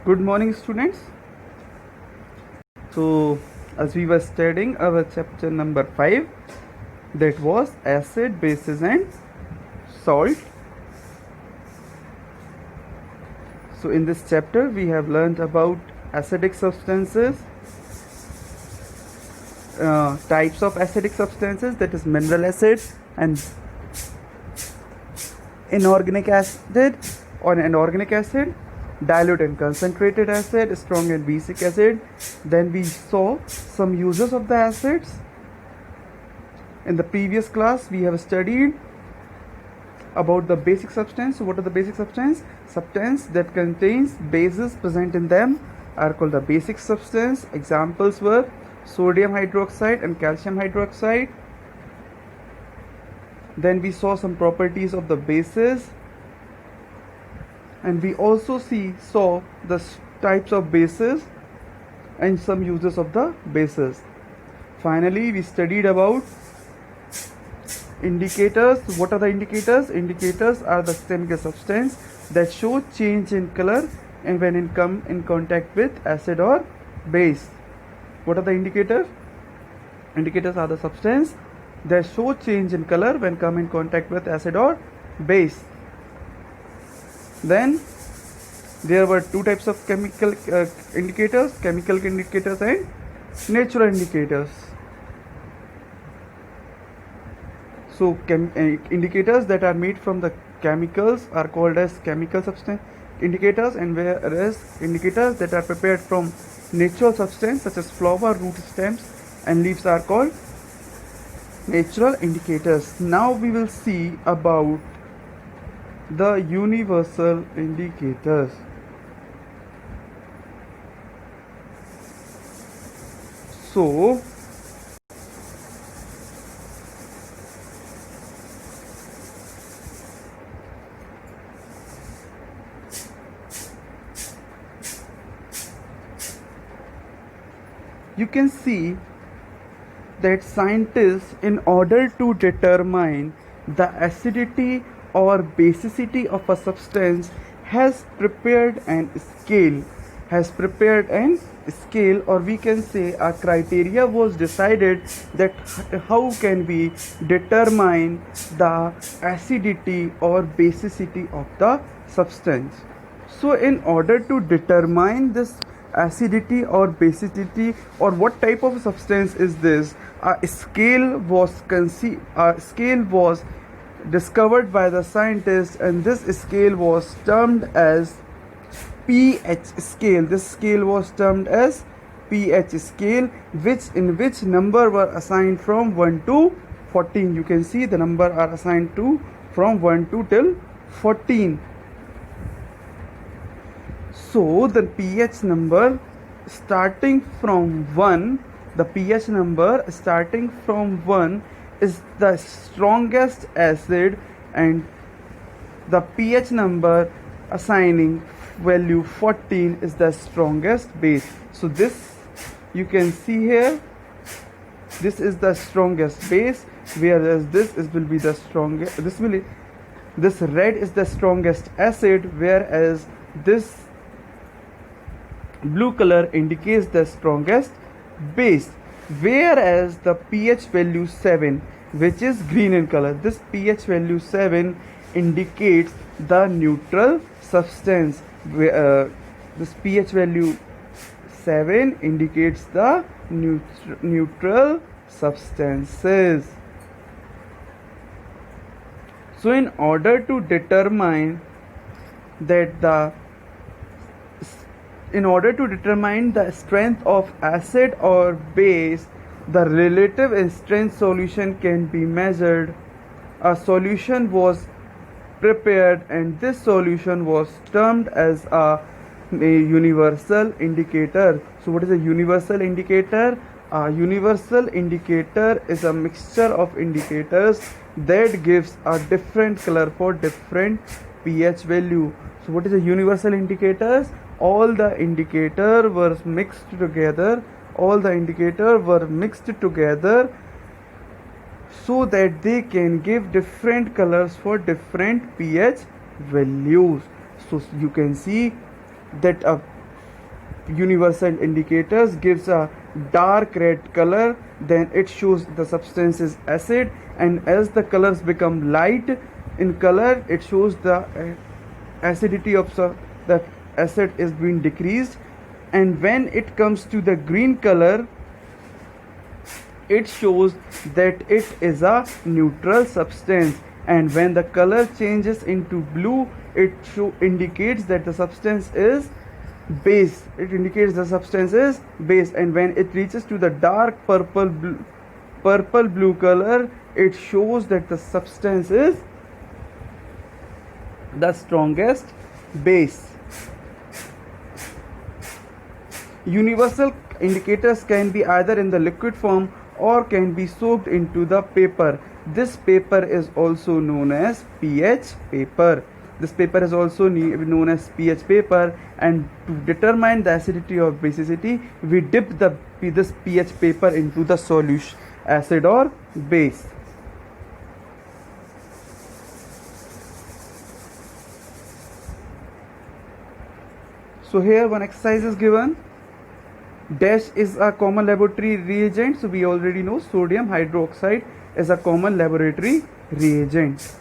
Good morning, students. So, as we were studying our chapter number 5, that was acid, bases, and salt. So, in this chapter, we have learned about acidic substances, types of acidic substances, that is mineral acid and inorganic acid or inorganic acid, dilute and concentrated acid, strong and basic acid. Then we saw some uses of the acids. In the previous class, we have studied about the basic substance. So what are the basic substance? Substance that contains bases present in them are called the basic substance. Examples were sodium hydroxide and calcium hydroxide. Then we saw some properties of the bases, and we also saw the types of bases and some uses of the bases. Finally, we studied about indicators. What are the indicators? Indicators are the chemical substance that show change in color and when it come in contact with acid or base. What are the indicators? Indicators are the substance that show change in color when come in contact with acid or base. Then there were two types of chemical indicators, chemical indicators and natural indicators. So indicators that are made from the chemicals are called as chemical substance indicators, and whereas indicators that are prepared from natural substance such as flower, root, stems and leaves are called natural indicators. Now we will see about the universal indicators. So you can see that scientists, in order to determine the acidity or basicity of a substance, has prepared an scale, or we can say a criteria was decided that how can we determine the acidity or basicity of the substance. So in order to determine this acidity or basicity, or what type of substance is this, a scale was discovered by the scientists, and this scale was termed as pH scale. This scale was termed as pH scale, in which number were assigned from 1 to 14. You can see the number are assigned to from 1 to till 14. So the pH number starting from 1, is the strongest acid, and the pH number assigning value 14 is the strongest base. So this you can see here, this is the strongest base, whereas this will be the strongest, this red is the strongest acid, whereas this blue color indicates the strongest base. Whereas the pH value 7, which is green in color, this pH value 7 indicates the neutral substance. This pH value 7 indicates the neutral substances. So in order to determine the strength of acid or base, the relative strength solution can be measured. A solution was prepared, and this solution was termed as a universal indicator. So what is a universal indicator? A universal indicator is a mixture of indicators that gives a different color for different pH value. So what is a universal indicators? All the indicators were mixed together so that they can give different colors for different pH values. So you can see that a universal indicators gives a dark red color, then it shows the substance is acid, and as the colors become light in color, it shows the acidity of the acid is being decreased. And when it comes to the green color, it shows that it is a neutral substance, and when the color changes into blue, it indicates that the substance is base. It indicates the substance is base, and when it reaches to the dark purple blue color, it shows that the substance is the strongest base. Universal indicators can be either in the liquid form or can be soaked into the paper. This paper is also known as pH paper. This paper is also known as pH paper, and to determine the acidity or basicity, we dip this pH paper into the solution, acid or base. So here one exercise is given. Dash is a common laboratory reagent. So we already know sodium hydroxide is a common laboratory reagent.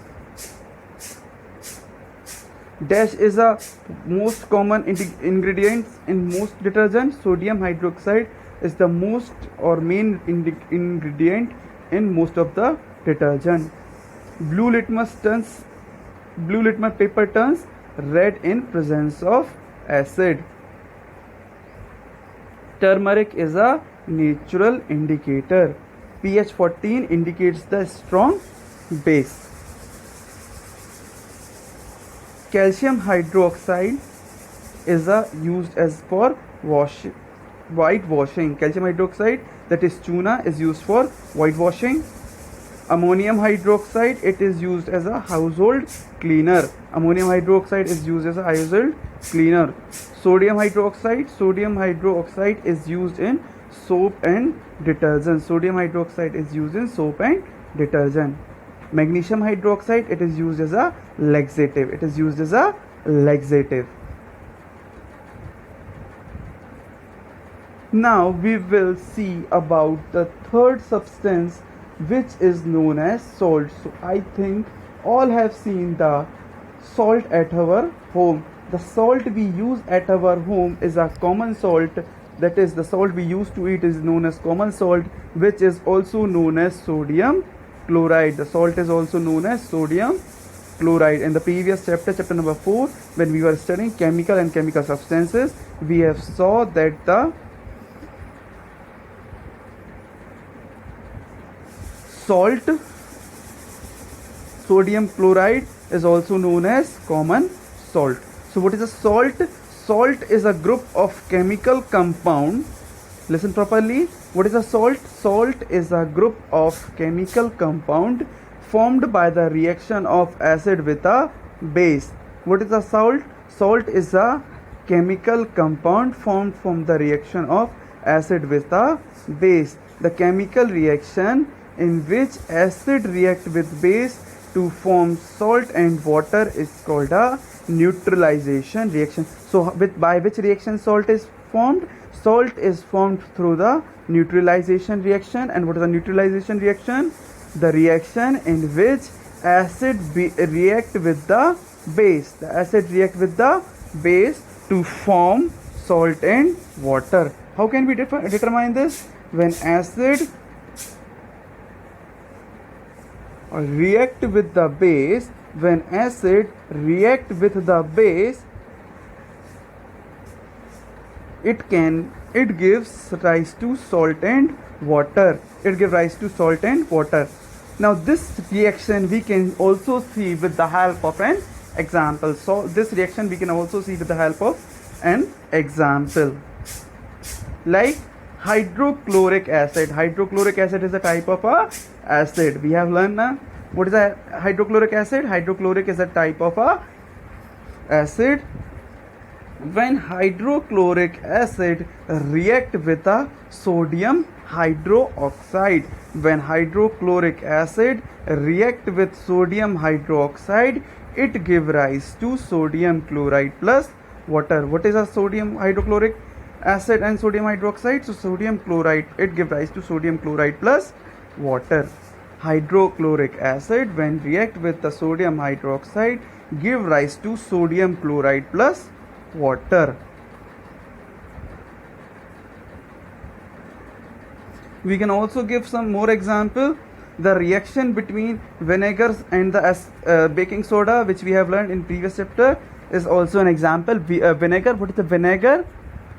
Dash is a most common ingredient in most detergents. Sodium hydroxide is the most or main ingredient in most of the detergent. Blue litmus paper turns red in presence of acid. Turmeric is a natural indicator. pH 14 indicates the strong base. Calcium hydroxide is used as for whitewashing. Calcium hydroxide, that is tuna, is used for whitewashing. Ammonium hydroxide, it is used as a household cleaner. Ammonium hydroxide is used as a household cleaner. Sodium hydroxide is used in soap and detergent. Sodium hydroxide is used in soap and detergent. Magnesium hydroxide, it is used as a laxative. It is used as a laxative. Now we will see about the third substance, which is known as salt. So I think all have seen the salt at our home. The salt we use at our home is a common salt. That is, the salt we use to eat is known as common salt, which is also known as sodium chloride. The salt is also known as sodium chloride. In the previous chapter number 4, when we were studying chemical and chemical substances, we have saw that the salt, sodium chloride, is also known as common salt. So what is a salt? Salt is a group of chemical compound. Listen properly. What is a salt? Salt is a group of chemical compound formed by the reaction of acid with a base. What is a salt? Salt is a chemical compound formed from the reaction of acid with a base. The chemical reaction in which acid react with base to form salt and water is called a neutralization reaction. So by which reaction salt is formed? Salt is formed through the neutralization reaction. And what is the neutralization reaction? The reaction in which acid react with the base. The acid react with the base to form salt and water. How can we determine this? When acid react with the base, when acid react with the base, it gives rise to salt and water. It gives rise to salt and water. Now this reaction we can also see with the help of an example. So this reaction we can also see with the help of an example, like hydrochloric acid. Hydrochloric acid is a type of a acid. We have learned now what is a hydrochloric acid. Hydrochloric is a type of a acid. When hydrochloric acid react with a sodium hydroxide, when hydrochloric acid react with sodium hydroxide, it give rise to sodium chloride plus water. What is a sodium hydrochloric acid and sodium hydroxide, so sodium chloride, it gives rise to sodium chloride plus water. Hydrochloric acid when react with the sodium hydroxide give rise to sodium chloride plus water. We can also give some more example. The reaction between vinegars and the baking soda, which we have learned in previous chapter, is also an example. Vinegar, what is the vinegar?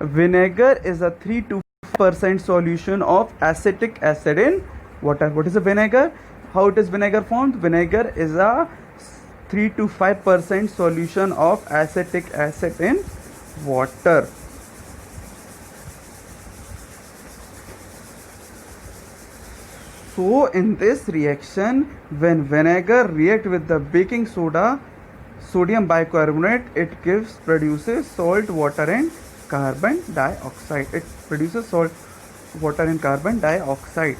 Vinegar is a 3 to 5% solution of acetic acid in water. What is a vinegar? How it is vinegar formed? Vinegar is a 3 to 5% solution of acetic acid in water. So in this reaction, when vinegar react with the baking soda, sodium bicarbonate, it produces salt, water and carbon dioxide. It produces salt, water and carbon dioxide.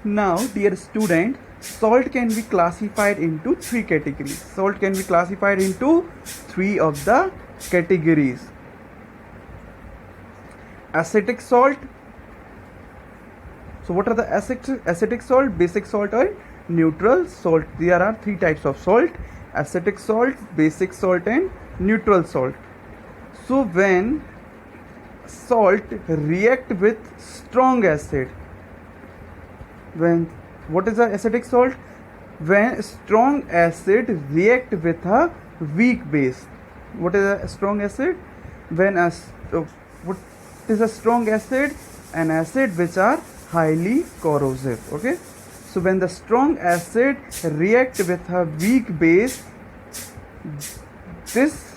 Now, dear student, salt can be classified into 3 categories. Salt can be classified into 3 of the categories. Acetic salt. So what are the acetic salt, basic salt or neutral salt? There are 3 types of salt: acetic salt, basic salt and neutral salt. So when salt react with strong acid, what is the acetic salt? When strong acid react with a weak base. What is a strong acid? What is a strong acid? An acid which are highly corrosive. Okay, so when the strong acid react with a weak base, this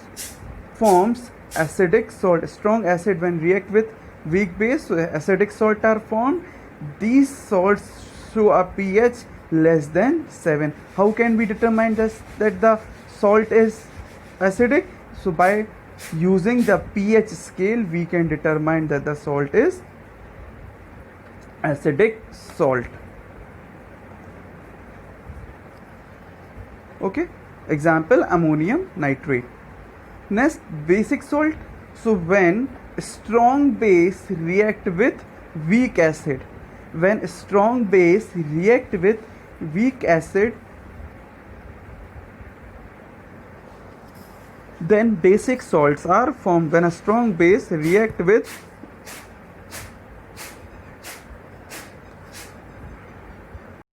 forms acidic salt. Strong acid when react with weak base, so acidic salt are formed. These salts show a pH less than 7. How can we determine that the salt is acidic? So by using the pH scale, we can determine that the salt is acidic salt. Okay, example, ammonium nitrate. Next, basic salt. So when strong base react with weak acid, when strong base react with weak acid, then basic salts are formed. When a strong base react with